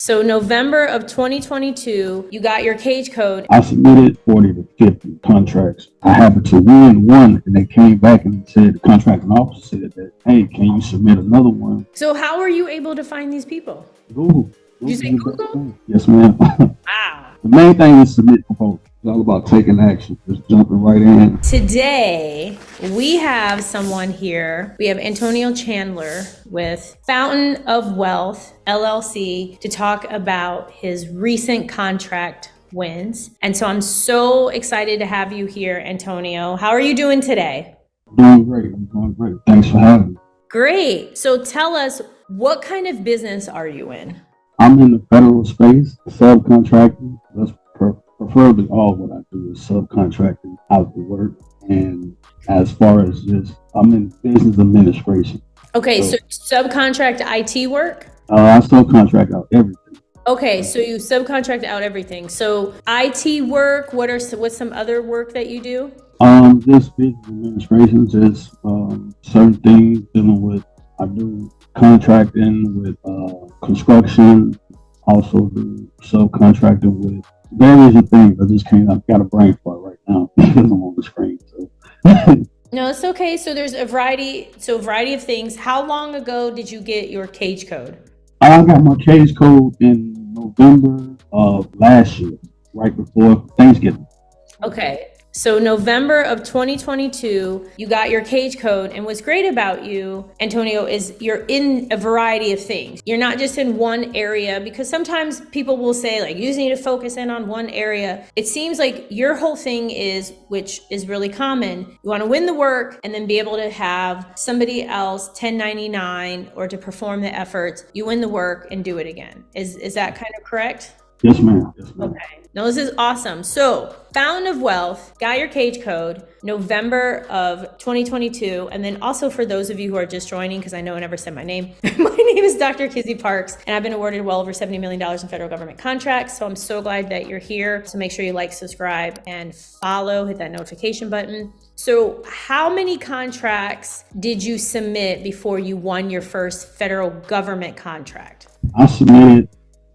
So November of 2022, you got your cage code. I submitted 40 to 50 contracts. I happened to win one, and they came back and said, the contracting officer said that, hey, can you submit another one? So how were you able to find these people? Google. Did you say Google? Yes, ma'am. Wow. The main thing is submit proposal. It's all about taking action, just jumping right in. Today, we have someone here. We have Antonio Chandler with Fountain of Wealth, LLC, to talk about his recent contract wins. And so I'm so excited to have you here, Antonio. How are you doing today? Doing great. I'm doing great. Thanks for having me. Great. So tell us, what kind of business are you in? I'm in the federal space, subcontracting. That's preferably all what I do is subcontracting out the work. And as far as just, I'm in business administration. Okay, so subcontract IT work? I subcontract out everything. Okay, so you subcontract out everything. So IT work, what's some other work that you do? Just business administration, just certain things dealing with, I do contracting with construction, also do subcontracting with various things. I've got a brain fart right now because I'm on the screen. So. No, it's okay. So there's a variety of things. How long ago did you get your cage code? I got my cage code in November of last year, right before Thanksgiving. Okay. So November of 2022, you got your cage code. And what's great about you, Antonio, is you're in a variety of things. You're not just in one area, because sometimes people will say, like, you just need to focus in on one area. It seems like your whole thing is, which is really common, you want to win the work and then be able to have somebody else 1099 or to perform the efforts. You win the work and do it again. Is that kind of correct? Yes, ma'am. Yes, ma'am. Okay. No, this is awesome. So, Fountain of Wealth, got your cage code, November of 2022. And then also for those of you who are just joining, because I know I never said my name, my name is Dr. Kizzy Parks, and I've been awarded well over $70 million in federal government contracts. So I'm so glad that you're here. So make sure you like, subscribe, and follow, hit that notification button. So how many contracts did you submit before you won your first federal government contract? I submitted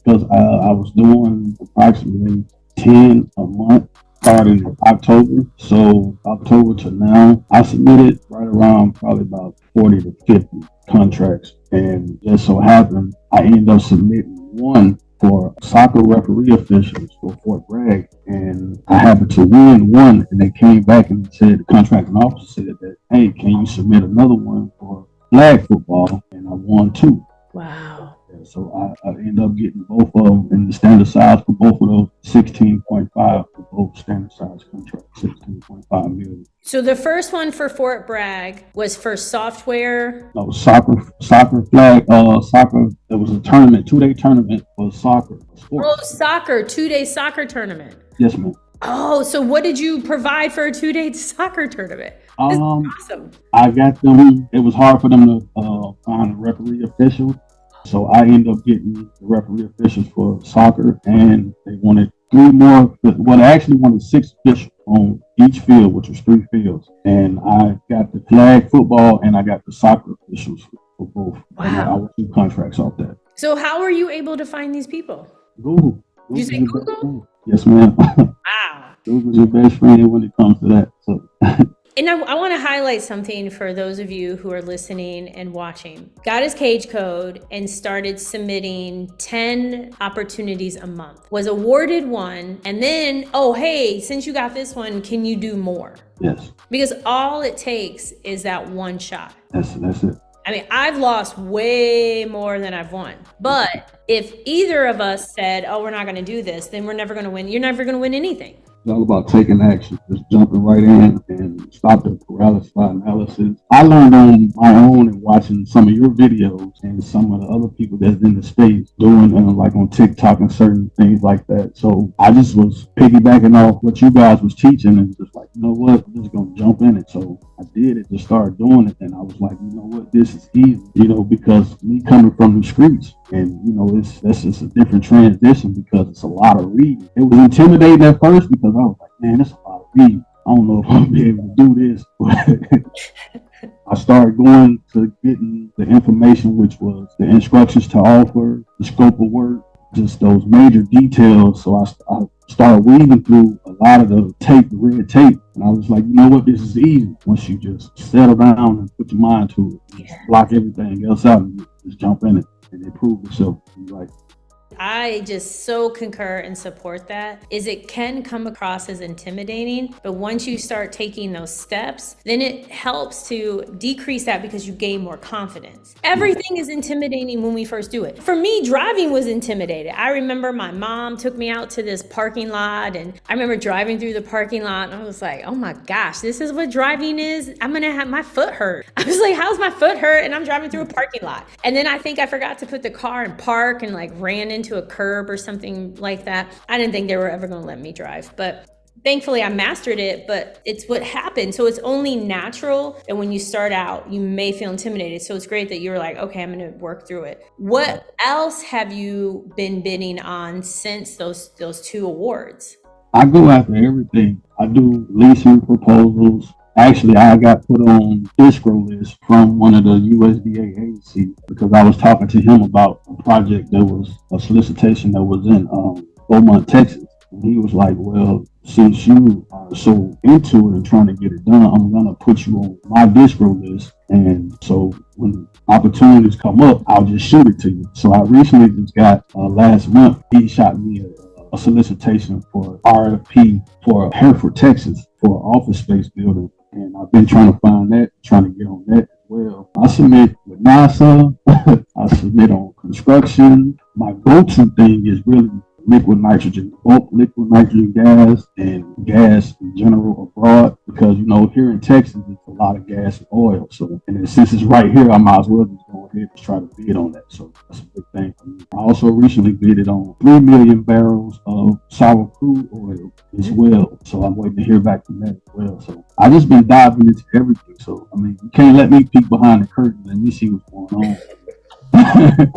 because I was doing approximately 10 a month starting in October. So October to now, I submitted right around probably about 40 to 50 contracts. And just so happened, I ended up submitting one for soccer referee officials for Fort Bragg. And I happened to win one, and they came back and said, the contracting officer said that, hey, can you submit another one for flag football? And I won two. Wow. So I ended up getting both of them in the standard size for both of those, 16.5 for both standard size contracts, 16.5 million. So the first one for Fort Bragg was for software? No, soccer flag, soccer. It was a tournament, 2-day tournament for soccer. Sports. Oh, soccer, 2-day soccer tournament. Yes, ma'am. Oh, so what did you provide for a 2-day soccer tournament? This is awesome. I got them. It was hard for them to find a referee official. So I ended up getting the referee officials for soccer, and they wanted 3 more. Well, they actually wanted 6 officials on each field, which was 3 fields. And I got the flag football and I got the soccer officials for both. Wow. And I was 2 contracts off that. So how were you able to find these people? Google. Did you say Google? Yes, ma'am. Wow. Google's your best friend when it comes to that. So. And I want to highlight something for those of you who are listening and watching. Got his cage code and started submitting 10 opportunities a month. Was awarded one, and then, oh, hey, since you got this one, can you do more? Yes. Because all it takes is that one shot. That's it. I mean, I've lost way more than I've won. But if either of us said, oh, we're not going to do this, then we're never going to win. You're never going to win anything. It's all about taking action, just jumping right in and stop the paralysis by analysis. I learned on my own and watching some of your videos and some of the other people that's in the space doing like on TikTok and certain things like that. So I just was piggybacking off what you guys was teaching and just like, you know what, I'm just going to jump in it. So I did it, just started doing it. And I was like, you know what, this is easy, because me coming from the streets, and that's just a different transition because it's a lot of reading. It was intimidating at first because I was like, man, that's a lot of reading. I don't know if I'll be able to do this. But I started going to getting the information, which was the instructions to offer, the scope of work, just those major details. So I started weaving through a lot of the red tape. And I was like, you know what, this is easy. Once you just settle down and put your mind to it, just block everything else out and just jump in it and improve yourself. Right. I just so concur and support that. It can come across as intimidating, but once you start taking those steps, then it helps to decrease that because you gain more confidence. Everything is intimidating when we first do it. For me, driving was intimidating. I remember my mom took me out to this parking lot, and I remember driving through the parking lot, and I was like, oh my gosh, this is what driving is. I'm gonna have my foot hurt. I was like, how's my foot hurt? And I'm driving through a parking lot. And then I think I forgot to put the car in park and like ran into a curb or something like that. I didn't think they were ever going to let me drive, but thankfully I mastered it, but it's what happened. So it's only natural that when you start out, you may feel intimidated. So it's great that you're like, okay, I'm going to work through it. What else have you been bidding on since those 2 awards? I go after everything. I do leasing proposals. Actually, I got put on escrow list from one of the USDA agencies because I was talking to him about a project that was a solicitation that was in Beaumont, Texas. And he was like, well, since you are so into it and trying to get it done, I'm going to put you on my escrow list. And so when opportunities come up, I'll just shoot it to you. So I recently just got last month, he shot me a solicitation for RFP for Hereford, Texas for an office space building. And I've been trying to find that, trying to get on that as well. I submit with NASA. I submit on construction. My go-to thing is really liquid nitrogen, bulk liquid nitrogen gas and gas in general abroad, because here in Texas it's a lot of gas and oil. So, and since it's right here, I might as well just go ahead and try to bid on that. So that's a big thing for me. I also recently bidded on 3 million barrels of sour crude oil as well. So I'm waiting to hear back from that as well. So I just been diving into everything. So you can't let me peek behind the curtain and let me see what's going on.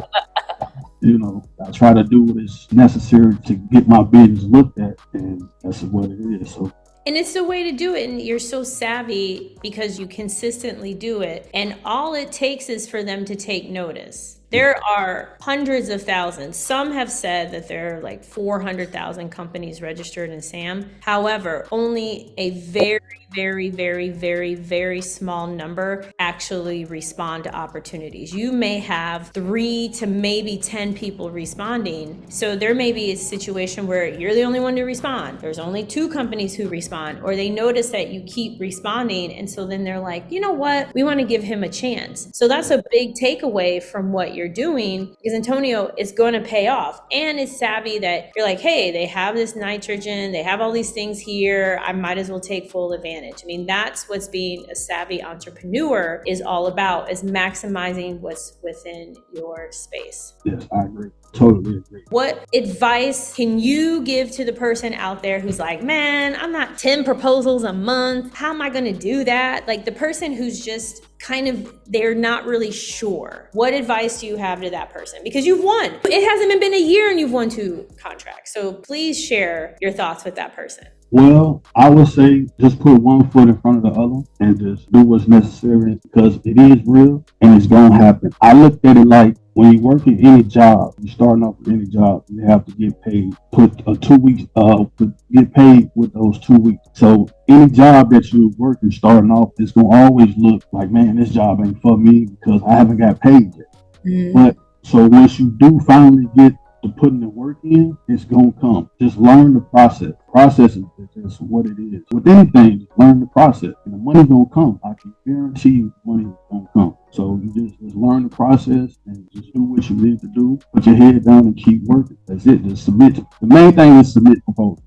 I try to do what is necessary to get my business looked at, and that's what it is. So. And it's the way to do it. And you're so savvy because you consistently do it. And all it takes is for them to take notice. There are hundreds of thousands. Some have said that there are like 400,000 companies registered in SAM. However, only a very, very, very, very, very small number actually respond to opportunities. You may have 3 to maybe 10 people responding. So there may be a situation where you're the only one to respond. There's only 2 companies who respond, or they notice that you keep responding. And so then they're like, you know what? We want to give him a chance. So that's a big takeaway from what you're doing, because Antonio is going to pay off, and it's savvy that you're like, hey, they have this nitrogen, they have all these things here, I might as well take full advantage. That's what's being a savvy entrepreneur is all about, is maximizing what's within your space. Yes, I agree. Totally agree. What advice can you give to the person out there who's like, man, I'm not 10 proposals a month. How am I going to do that? Like the person who's just they're not really sure. What advice do you have to that person? Because you've won. It hasn't even been a year and you've won 2 contracts. So please share your thoughts with that person. Well, I would say just put one foot in front of the other and just do what's necessary, because it is real and it's going to happen. I looked at it like when you work in any job, you're starting off with any job, you have to get paid. Put 2 weeks, get paid with those 2 weeks. So any job that you're working, starting off, it's going to always look like, man, this job ain't for me because I haven't got paid yet. Mm-hmm. But so once you do finally get to putting the work in, it's going to come. Just learn the process. Process is just what it is. With anything, just learn the process. And the money's going to come. I can guarantee you the money is going to come. So you just learn the process and just do what you need to do. Put your head down and keep working. That's it. Just submit. The main thing is submit proposal.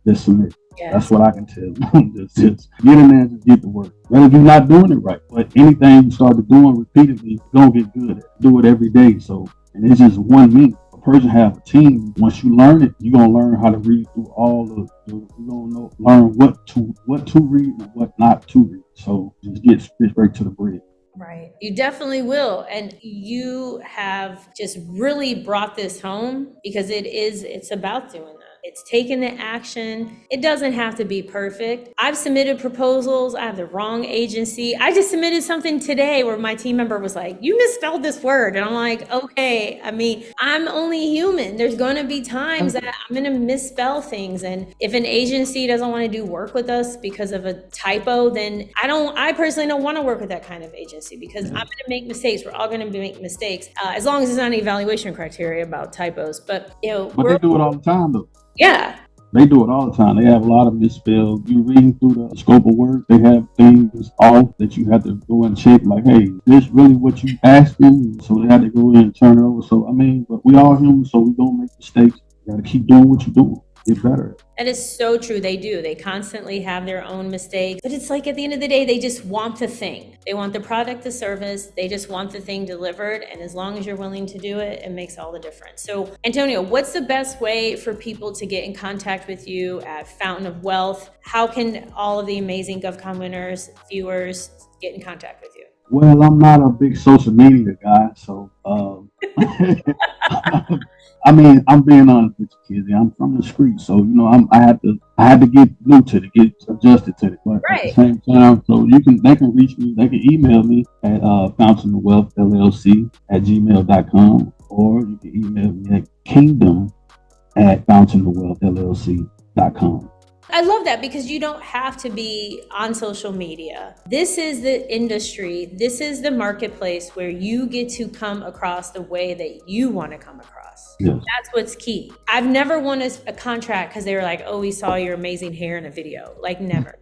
Just submit. Yes. That's what I can tell you. just get in there and just get to work. Whether you're not doing it right, but anything you start doing repeatedly, you're going to get good at it. Do it every day. So, and it's just one minute. Person have a team. Once you learn it, you're gonna learn how to read through all of you're gonna learn what to read and what not to read. So just get straight to the bread. Right. You definitely will. And you have just really brought this home, because it's about doing that. It's taking the action. It doesn't have to be perfect. I've submitted proposals. I have the wrong agency. I just submitted something today where my team member was like, you misspelled this word. And I'm like, okay, I mean, I'm only human. There's going to be times that I'm going to misspell things. And if an agency doesn't want to do work with us because of a typo, then I personally don't want to work with that kind of agency because I'm going to make mistakes. We're all going to make mistakes as long as it's not an evaluation criteria about typos. But, but they do it all the time, though. Yeah. They do it all the time. They have a lot of misspelled. You reading through the scope of work, they have things off that you have to go and check, like, hey, is this really what you asked them? So they have to go in and turn it over. So, I mean, but we all human, so we don't make mistakes. You got to keep doing what you're doing. Get better. That is so true. They do. They constantly have their own mistakes. But it's like at the end of the day, they just want the thing. They want the product, the service. They just want the thing delivered. And as long as you're willing to do it, it makes all the difference. So, Antonio, what's the best way for people to get in contact with you at Fountain of Wealth? How can all of the amazing GovCon winners, viewers, get in contact with you? Well, I'm not a big social media guy, so I mean, I'm being honest with you, kids. I'm from the street, so I had to get new to it, get adjusted to it. But at the same time, so they can reach me, they can email me at Fountain of Wealth LLC at gmail.com, or you can email me at kingdom at fountainofwealthllc.com. I love that because you don't have to be on social media. This is the industry. This is the marketplace where you get to come across the way that you want to come across. Yes. That's what's key. I've never won a contract because they were like, oh, we saw your amazing hair in a video. Like, never.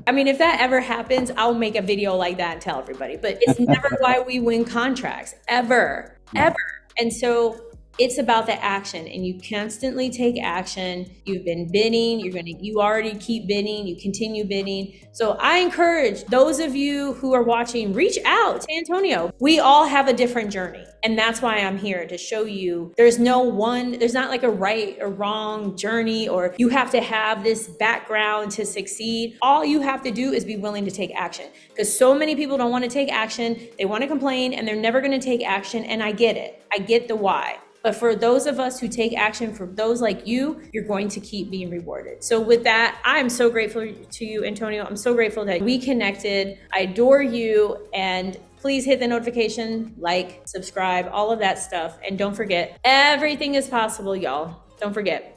I mean, if that ever happens, I'll make a video like that and tell everybody. But it's never why we win contracts, ever. And so it's about the action, and you constantly take action. You've been bidding, you already keep bidding, you continue bidding. So I encourage those of you who are watching, reach out to Antonio. We all have a different journey. And that's why I'm here, to show you there's not like a right or wrong journey, or you have to have this background to succeed. All you have to do is be willing to take action, because so many people don't want to take action. They want to complain and they're never going to take action. And I get it. I get the why. But for those of us who take action, for those like you, you're going to keep being rewarded. So with that, I'm so grateful to you, Antonio. I'm so grateful that we connected. I adore you. And please hit the notification, like, subscribe, all of that stuff. And don't forget, everything is possible, y'all. Don't forget.